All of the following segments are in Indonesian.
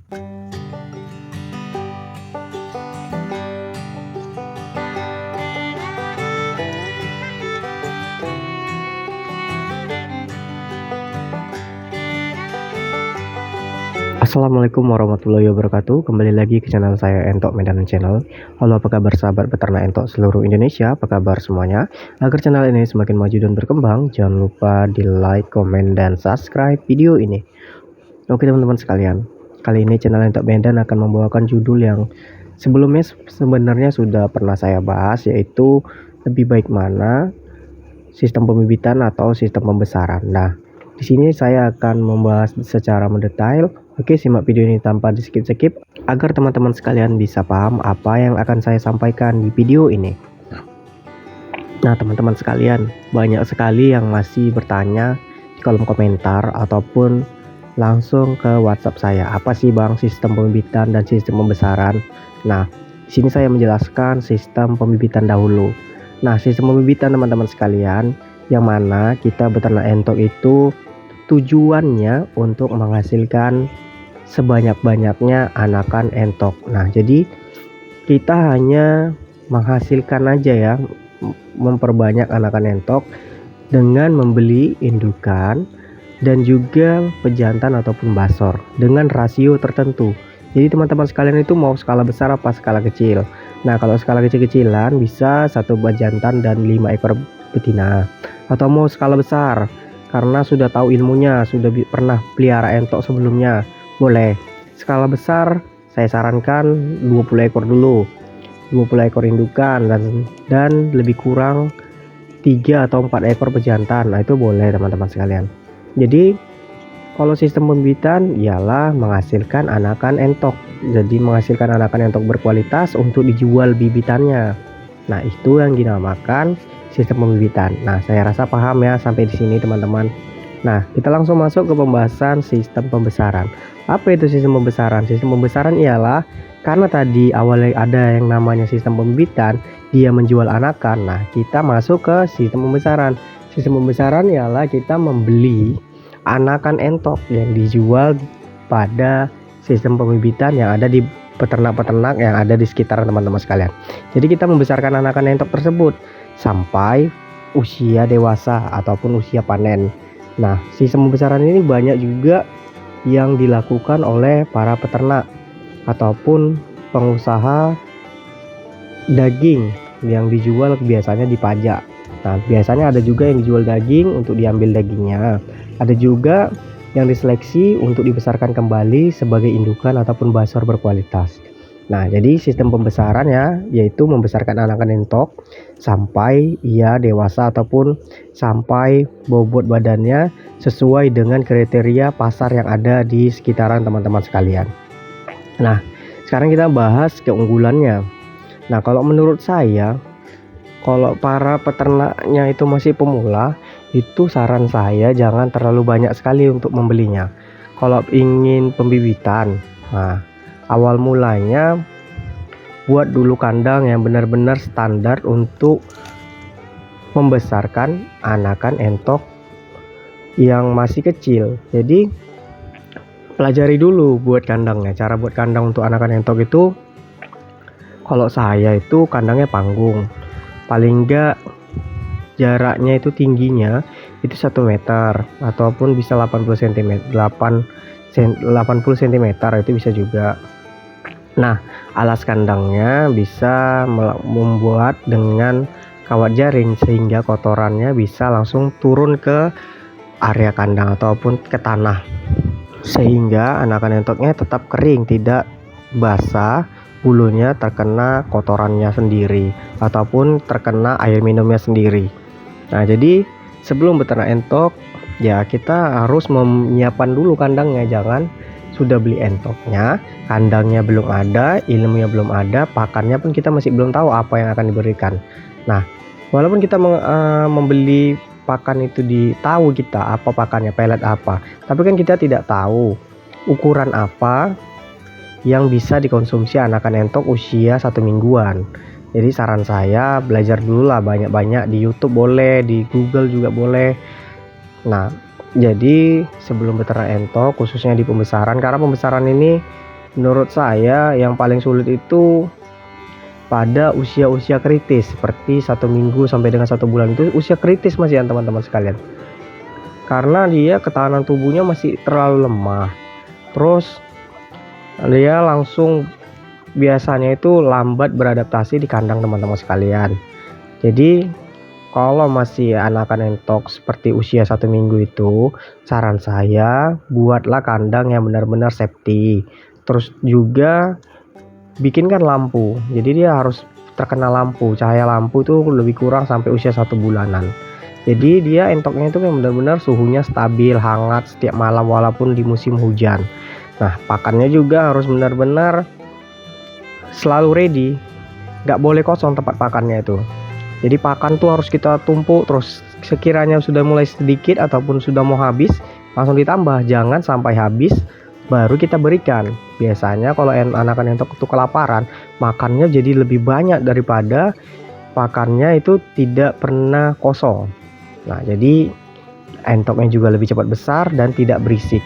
Assalamualaikum warahmatullahi wabarakatuh. Kembali lagi ke channel saya, Entok Medan Channel. Halo, apa kabar sahabat peternak entok seluruh Indonesia? Apa kabar semuanya? Agar channel ini semakin maju dan berkembang, jangan lupa di like, komen, dan subscribe video ini. Oke teman-teman sekalian, kali ini channel Entok Medan akan membawakan judul yang sebelumnya sebenarnya sudah pernah saya bahas, yaitu lebih baik mana sistem pembibitan atau sistem pembesaran. Nah, di sini saya akan membahas secara mendetail. Oke, simak video ini tanpa di skip-skip agar teman-teman sekalian bisa paham apa yang akan saya sampaikan di video ini. Nah, teman-teman sekalian, banyak sekali yang masih bertanya di kolom komentar ataupun langsung ke WhatsApp saya, apa sih Bang sistem pembibitan dan sistem pembesaran? Nah, di sini saya menjelaskan sistem pembibitan dahulu. Nah, sistem pembibitan teman-teman sekalian, yang mana kita beternak entok itu tujuannya untuk menghasilkan sebanyak-banyaknya anakan entok. Nah, jadi kita hanya menghasilkan aja ya, memperbanyak anakan entok dengan membeli indukan dan juga pejantan ataupun basor dengan rasio tertentu. Jadi teman-teman sekalian itu mau skala besar apa skala kecil. Nah, kalau skala kecil-kecilan bisa 1 jantan dan 5 ekor betina. Atau mau skala besar karena sudah tahu ilmunya, sudah pernah pelihara entok sebelumnya, boleh. Skala besar saya sarankan 20 ekor dulu, 20 ekor indukan dan lebih kurang 3 atau 4 ekor pejantan. Nah, itu boleh teman-teman sekalian. Jadi kalau sistem pembibitan ialah menghasilkan anakan entok, jadi menghasilkan anakan entok berkualitas untuk dijual bibitannya. Nah, itu yang dinamakan sistem pembibitan. Nah, saya rasa paham ya sampai di sini teman-teman. Nah, kita langsung masuk ke pembahasan sistem pembesaran. Apa itu sistem pembesaran? Sistem pembesaran ialah karena tadi awalnya ada yang namanya sistem pembibitan, dia menjual anakan. Nah, kita masuk ke sistem pembesaran. Sistem pembesaran ialah kita membeli anakan entok yang dijual pada sistem pembibitan yang ada di peternak-peternak yang ada di sekitar teman-teman sekalian. Jadi kita membesarkan anakan entok tersebut sampai usia dewasa ataupun usia panen. Nah, sistem pembesaran ini banyak juga yang dilakukan oleh para peternak ataupun pengusaha daging yang dijual biasanya di pajak. Nah, biasanya ada juga yang dijual daging untuk diambil dagingnya. Ada juga yang diseleksi untuk dibesarkan kembali sebagai indukan ataupun basor berkualitas. Nah, jadi sistem pembesaran ya, yaitu membesarkan anakan entok sampai ia dewasa ataupun sampai bobot badannya sesuai dengan kriteria pasar yang ada di sekitaran teman-teman sekalian. Nah, sekarang kita bahas keunggulannya. Nah, kalau menurut saya, kalau para peternaknya itu masih pemula, itu saran saya jangan terlalu banyak sekali untuk membelinya. Kalau ingin pembibitan, nah awal mulanya buat dulu kandang yang benar-benar standar untuk membesarkan anakan entok yang masih kecil. Jadi pelajari dulu buat kandangnya. Cara buat kandang untuk anakan entok itu, kalau saya itu kandangnya panggung, paling enggak jaraknya itu tingginya itu 1 meter ataupun bisa 80 cm 80 cm itu bisa juga. Nah, alas kandangnya bisa membuat dengan kawat jaring sehingga kotorannya bisa langsung turun ke area kandang ataupun ke tanah, sehingga anakan entoknya tetap kering, tidak basah, bulunya terkena kotorannya sendiri ataupun terkena air minumnya sendiri. Nah, jadi sebelum beternak entok ya kita harus menyiapkan dulu kandangnya. Jangan sudah beli entoknya, kandangnya belum ada, ilmunya belum ada, pakannya pun kita masih belum tahu apa yang akan diberikan. Nah, walaupun kita membeli pakan itu tahu kita apa pakannya, pelet apa, tapi kan kita tidak tahu ukuran apa yang bisa dikonsumsi anakan entok usia 1 mingguan. Jadi saran saya belajar dulu lah banyak-banyak, di YouTube boleh, di Google juga boleh. Nah, jadi sebelum beternak entok khususnya di pembesaran, karena pembesaran ini Menurut saya yang paling sulit itu pada usia-usia kritis seperti 1 minggu sampai dengan 1 bulan, itu usia kritis masih ya teman-teman sekalian, karena dia ketahanan tubuhnya masih terlalu lemah. Terus dia langsung biasanya itu lambat beradaptasi di kandang teman-teman sekalian. Jadi kalau masih anakan entok seperti usia 1 minggu itu, saran saya buatlah kandang yang benar-benar safety. Terus juga bikinkan lampu, jadi dia harus terkena lampu, cahaya lampu tuh lebih kurang sampai usia 1 bulanan. Jadi dia entoknya itu yang benar-benar suhunya stabil, hangat setiap malam walaupun di musim hujan. Nah, pakannya juga harus benar-benar selalu ready, nggak boleh kosong tempat pakannya itu. Jadi pakan tuh harus kita tumpuk terus, sekiranya sudah mulai sedikit ataupun sudah mau habis langsung ditambah, jangan sampai habis baru kita berikan. Biasanya kalau anakan entok itu kelaparan, makannya jadi lebih banyak daripada pakannya itu tidak pernah kosong. Nah, jadi entoknya juga lebih cepat besar dan tidak berisik.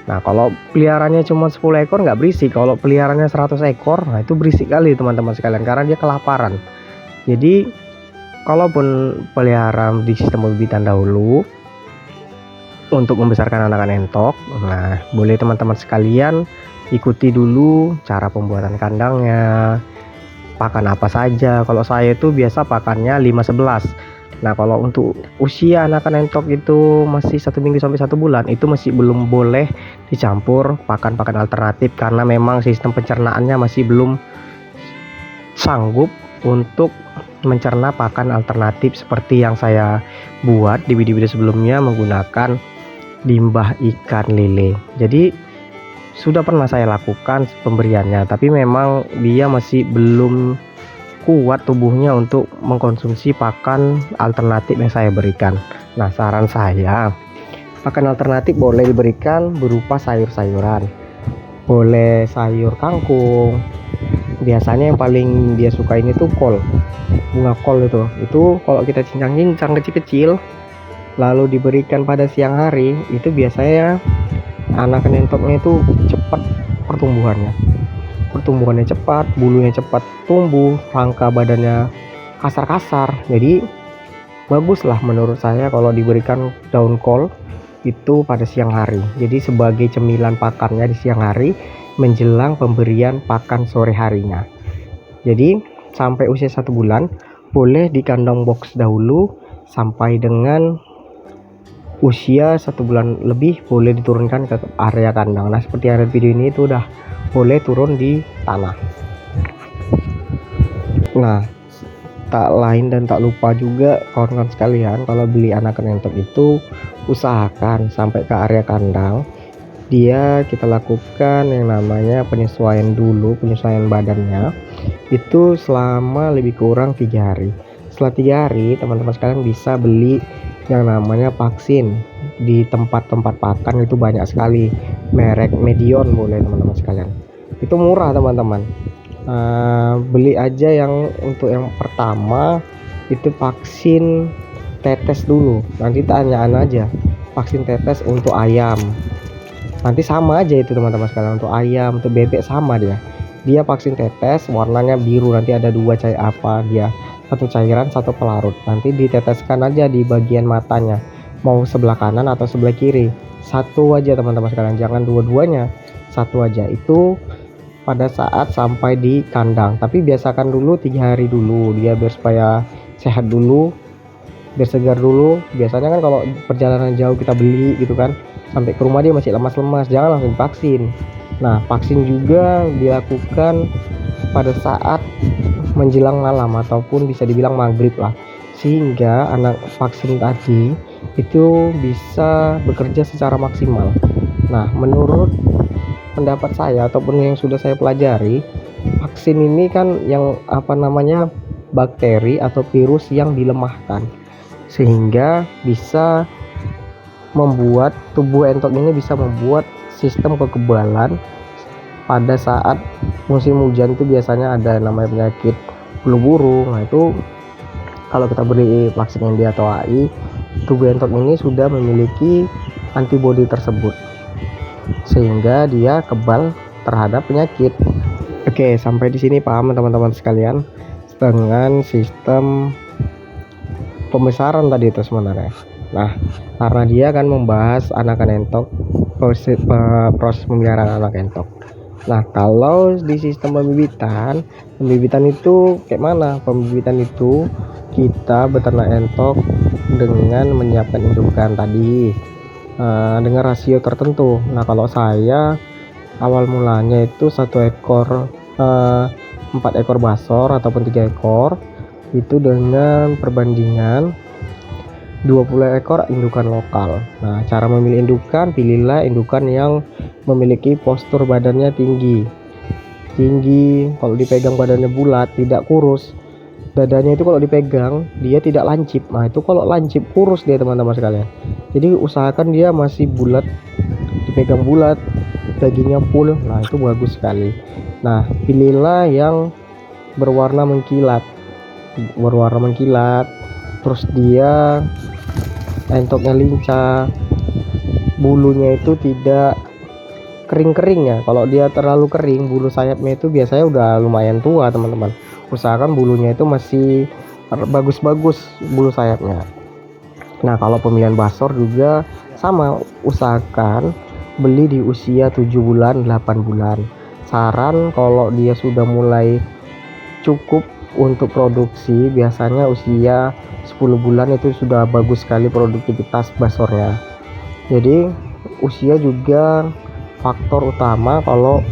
Nah, kalau peliharanya cuma 10 ekor nggak berisik. Kalau peliharanya 100 ekor, nah itu berisik kali teman-teman sekalian karena dia kelaparan. Jadi kalaupun pelihara di sistem pembibitan dahulu untuk membesarkan anakan entok, nah boleh teman-teman sekalian ikuti dulu cara pembuatan kandangnya, pakan apa saja. Kalau saya itu biasa pakannya 5-11. Nah, kalau untuk usia anakan entok itu masih 1 minggu sampai 1 bulan, itu masih belum boleh dicampur pakan-pakan alternatif karena memang sistem pencernaannya masih belum sanggup untuk mencerna pakan alternatif seperti yang saya buat di video-video sebelumnya menggunakan limbah ikan lele. Jadi sudah pernah saya lakukan pemberiannya, tapi memang dia masih belum kuat tubuhnya untuk mengkonsumsi pakan alternatif yang saya berikan. Nah, saran saya, pakan alternatif boleh diberikan berupa sayur-sayuran, boleh sayur kangkung. Biasanya yang paling dia suka ini tuh kol, bunga kol itu kalau kita cincang-cincang kecil-kecil lalu diberikan pada siang hari, itu biasanya anakan entoknya itu cepat pertumbuhannya cepat, bulunya cepat tumbuh, rangka badannya kasar-kasar. Jadi baguslah menurut saya kalau diberikan daun kol itu pada siang hari. Jadi sebagai cemilan pakannya di siang hari menjelang pemberian pakan sore harinya. Jadi sampai usia 1 bulan boleh di kandang box dahulu, sampai dengan usia 1 bulan lebih boleh diturunkan ke area kandang. Nah, seperti yang ada video ini itu udah boleh turun di tanah. Nah, tak lain dan tak lupa juga kawan-kawan sekalian, kalau beli anakan entok itu usahakan sampai ke area kandang kita lakukan yang namanya penyesuaian badannya itu selama lebih kurang 3 hari. Setelah 3 hari teman-teman sekalian bisa beli yang namanya vaksin di tempat-tempat pakan, itu banyak sekali, merek Medion boleh teman-teman sekalian, itu murah teman-teman. Beli aja yang untuk yang pertama itu vaksin tetes dulu, nanti tanyaan aja vaksin tetes untuk ayam, nanti sama aja itu teman-teman sekalian, untuk ayam untuk bebek sama dia vaksin tetes warnanya biru, nanti ada 2 cair apa dia, satu cairan satu pelarut, nanti diteteskan aja di bagian matanya, mau sebelah kanan atau sebelah kiri, satu aja teman-teman sekalian, jangan dua-duanya, satu aja. Itu pada saat sampai di kandang, tapi biasakan dulu 3 hari dulu dia biar supaya sehat dulu, biar segar dulu. Biasanya kan kalau perjalanan jauh kita beli gitu kan, sampai ke rumah dia masih lemas-lemas, jangan langsung vaksin. Nah, vaksin juga dilakukan pada saat menjelang malam ataupun bisa dibilang maghrib lah, sehingga anak vaksin tadi itu bisa bekerja secara maksimal. Nah, menurut pendapat saya ataupun yang sudah saya pelajari, vaksin ini kan yang bakteri atau virus yang dilemahkan, sehingga bisa membuat tubuh entok ini bisa membuat sistem kekebalan pada saat musim hujan. Itu biasanya ada namanya penyakit flu burung. Nah, itu kalau kita beri vaksin MD atau AI, tubuh entok ini sudah memiliki antibodi tersebut sehingga dia kebal terhadap penyakit. Oke, sampai di sini paham teman-teman sekalian dengan sistem pembesaran tadi itu sebenarnya. Nah, karena dia akan membahas anakan entok, proses pemeliharaan anak entok. Nah, kalau di sistem pembibitan itu kayak mana? Pembibitan itu kita beternak entok dengan menyiapkan indukan tadi dengan rasio tertentu. Nah, kalau saya awal mulanya itu 1 ekor 4 ekor basor ataupun 3 ekor itu dengan perbandingan 20 ekor indukan lokal. Nah, cara memilih indukan, pilihlah indukan yang memiliki postur badannya tinggi. Kalau dipegang badannya bulat, tidak kurus. Dadanya itu kalau dipegang, dia tidak lancip. Nah, itu kalau lancip kurus dia teman-teman sekalian. Jadi usahakan dia masih bulat, dipegang bulat, dagingnya full. Nah, itu bagus sekali. Nah, pilihlah yang berwarna mengkilat. Terus dia entoknya lincah, bulunya itu tidak kering-kering ya. Kalau dia terlalu kering, bulu sayapnya itu biasanya udah lumayan tua teman-teman. Usahakan bulunya itu masih bagus-bagus bulu sayapnya. Nah, kalau pemilihan basor juga sama, usahakan beli di usia 7 bulan 8 bulan. Saran kalau dia sudah mulai cukup untuk produksi, biasanya usia 10 bulan itu sudah bagus sekali produktivitas basornya. Jadi usia juga faktor utama kalau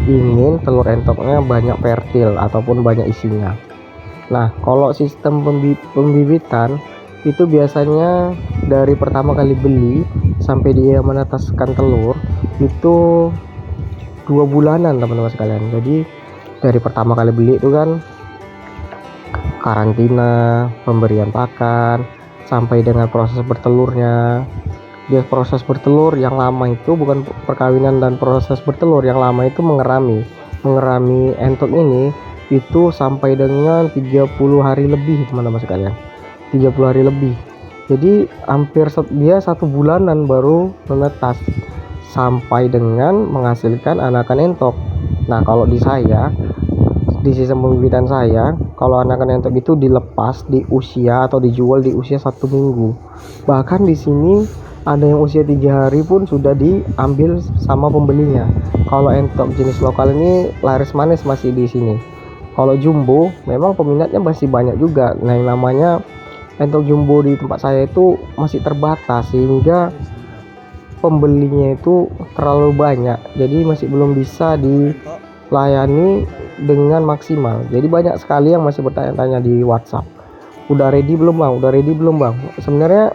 ingin telur entoknya banyak fertil ataupun banyak isinya. Nah, kalau sistem pembibitan itu biasanya dari pertama kali beli sampai dia menetaskan telur itu 2 bulanan teman-teman sekalian. Jadi dari pertama kali beli itu kan karantina, pemberian pakan, sampai dengan proses bertelurnya. Dia proses bertelur yang lama itu bukan perkawinan dan proses bertelur yang lama itu mengerami entok ini itu sampai dengan 30 hari lebih teman-teman sekalian. 30 hari lebih. Jadi hampir dia 1 bulanan baru menetas sampai dengan menghasilkan anakan entok. Nah, kalau di sistem pembibitan saya, kalau anakan entok itu dilepas di usia atau dijual di usia 1 minggu. Bahkan di sini ada yang usia 3 hari pun sudah diambil sama pembelinya. Kalau entok jenis lokal ini laris manis masih di sini. Kalau jumbo memang peminatnya masih banyak juga. Nah, yang namanya entok jumbo di tempat saya itu masih terbatas sehingga pembelinya itu terlalu banyak, jadi masih belum bisa dilayani dengan maksimal. Jadi banyak sekali yang masih bertanya-tanya di WhatsApp, udah ready belum bang? Sebenarnya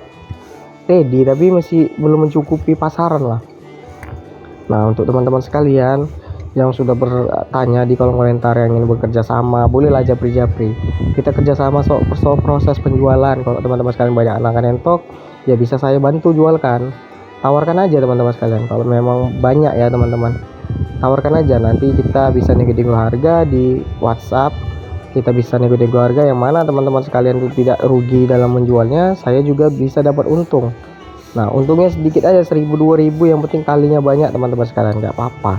ready tapi masih belum mencukupi pasaran lah. Nah, untuk teman-teman sekalian yang sudah bertanya di kolom komentar yang ingin bekerja sama, bolehlah japri kita kerjasama soal proses penjualan. Kalau teman-teman sekalian banyak anakan entok, ya bisa saya bantu jualkan. Tawarkan aja teman-teman sekalian, kalau memang banyak ya teman-teman, tawarkan aja, nanti kita bisa nego harga di WhatsApp. Kita bisa nego harga yang mana teman-teman sekalian itu tidak rugi dalam menjualnya, saya juga bisa dapat untung. Nah, untungnya sedikit aja, 1000-2000, yang penting kalinya banyak teman-teman sekalian, nggak apa-apa.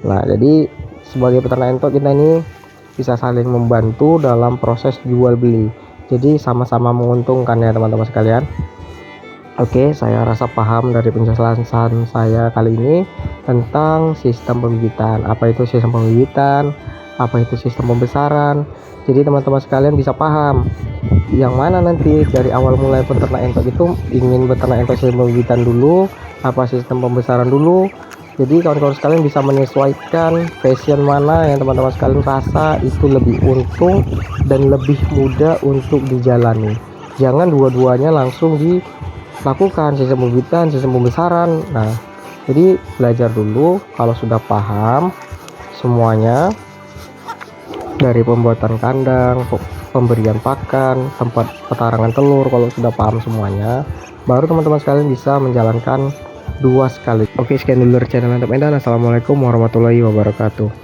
Nah, jadi sebagai peternak entok kita ini bisa saling membantu dalam proses jual beli, jadi sama-sama menguntungkan ya teman-teman sekalian. Oke, saya rasa paham dari penjelasan saya kali ini tentang sistem pembibitan. Apa itu sistem pembibitan? Apa itu sistem pembesaran? Jadi teman-teman sekalian bisa paham yang mana nanti dari awal mulai peternak entok itu ingin beternak entok sistem pembibitan dulu, apa sistem pembesaran dulu. Jadi kawan-kawan sekalian bisa menyesuaikan passion mana yang teman-teman sekalian rasa itu lebih untung dan lebih mudah untuk dijalani. Jangan dua-duanya langsung dilakukan, sistem pembibitan, sistem pembesaran. Nah, jadi belajar dulu. Kalau sudah paham semuanya, dari pembuatan kandang, pemberian pakan, tempat petarangan telur, kalau sudah paham semuanya, baru teman-teman sekalian bisa menjalankan 2 sekali. Oke, sekian dulu dari channel Mantap Medan. Assalamualaikum warahmatullahi wabarakatuh.